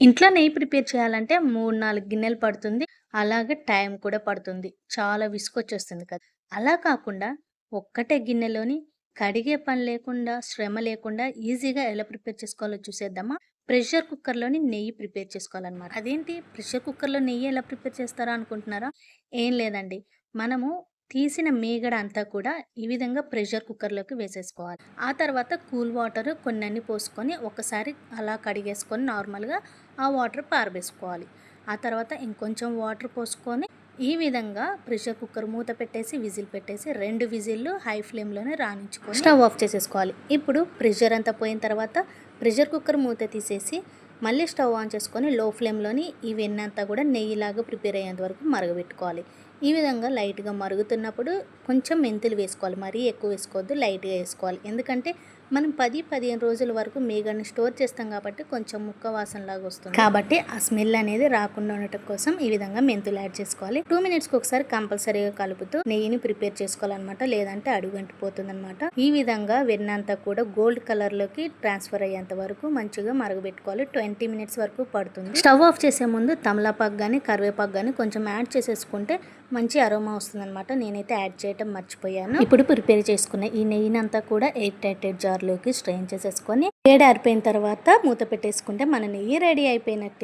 ఇంట్లో నెయ్యి ప్రిపేర్ చేయాలంటే 3, 4 గిన్నెలు పడుతుంది. అలాగే టైం కూడా పడుతుంది. చాలా విసుగొచ్చేస్తుంది కదా! అలా కాకుండా ఒక్కటే గిన్నెలోని కడిగే పని లేకుండా, శ్రమ లేకుండా ఈజీగా ఎలా ప్రిపేర్ చేసుకోవాలో చూసేద్దామా? ప్రెషర్ కుక్కర్‌లోని నెయ్యి ప్రిపేర్ చేసుకోవాలనమాట. అదేంటి ప్రెషర్ కుక్కర్‌లో నెయ్యి ఎలా ప్రిపేర్ చేస్తారా అనుకుంటున్నారా? ఏం లేదండి. మనము తీసిన మీగడ అంతా కూడా ఈ విధంగా ప్రెషర్ కుక్కర్‌లోకి వేసేసుకోవాలి. ఆ తర్వాత కూల్ వాటర్ కొన్నన్ని పోసుకొని ఒకసారి అలా కడిగేసుకొని నార్మల్‌గా ఆ వాటర్ పారబోసుకోవాలి. ఆ తర్వాత ఇంకొంచెం వాటర్ పోసుకొని ఈ విధంగా ప్రెషర్ కుక్కర్ మూత పెట్టేసి విజిల్ పెట్టేసి 2 విజిల్లు హై ఫ్లేమ్‌లోనే రానించుకొని స్టవ్ ఆఫ్ చేసేసుకోవాలి. ఇప్పుడు ప్రెషర్ అంతా పోయిన తర్వాత ప్రెషర్ కుక్కర్ మూత తీసేసి మళ్ళీ స్టవ్ ఆన్ చేసుకొని లో ఫ్లేమ్‌లోని ఈ వెన్నంతా కూడా నెయ్యిలాగా ప్రిపేర్ అయ్యేంత వరకు మరగబెట్టుకోవాలి. ఈ విధంగా లైట్‌గా మరుగుతున్నప్పుడు కొంచెం మెంతులు వేసుకోవాలి. మరీ ఎక్కువ వేసుకోవద్దు, లైట్‌గా వేసుకోవాలి. ఎందుకంటే మనం 10, 15 రోజుల వరకు మీగడని స్టోర్ చేస్తాం కాబట్టి కొంచెం ముక్క వాసనలాగా వస్తుంది. కాబట్టి ఆ స్మెల్ అనేది రాకుండా ఉండటం కోసం ఈ విధంగా మెంతులు యాడ్ చేసుకోవాలి. 2 మినిట్స్‌కి ఒకసారి కంపల్సరీగా కలుపుతూ నెయ్యిని ప్రిపేర్ చేసుకోవాలన్నమాట. లేదంటే అడుగంటిపోతుందన్నమాట. ఈ విధంగా వెన్నంతా కూడా గోల్డ్ కలర్‌లోకి ట్రాన్స్ఫర్ అయ్యేంత వరకు మంచిగా మరగబెట్టుకోవాలి. 20 మినిట్స్ వరకు పడుతుంది. స్టవ్ ఆఫ్ చేసే ముందు తమలపాకు గాని, కరివేపాకు గాని కొంచెం యాడ్ చేసేసుకుంటే మంచి అరోమా వస్తుందన్నమాట. నేనైతే యాడ్ చేయటం మర్చిపోయాను. ఇప్పుడు ప్రిపేర్ చేసుకున్న ఈ నెయ్యినంతా కూడా ఎయిర్ టైటెడ్ జార్లోకి స్ట్రెయిన్ చేసేసుకొని వేడి ఆరిపోయిన తర్వాత మూత పెట్టేసుకుంటే మన నెయ్యి రెడీ అయిపోయినట్టే.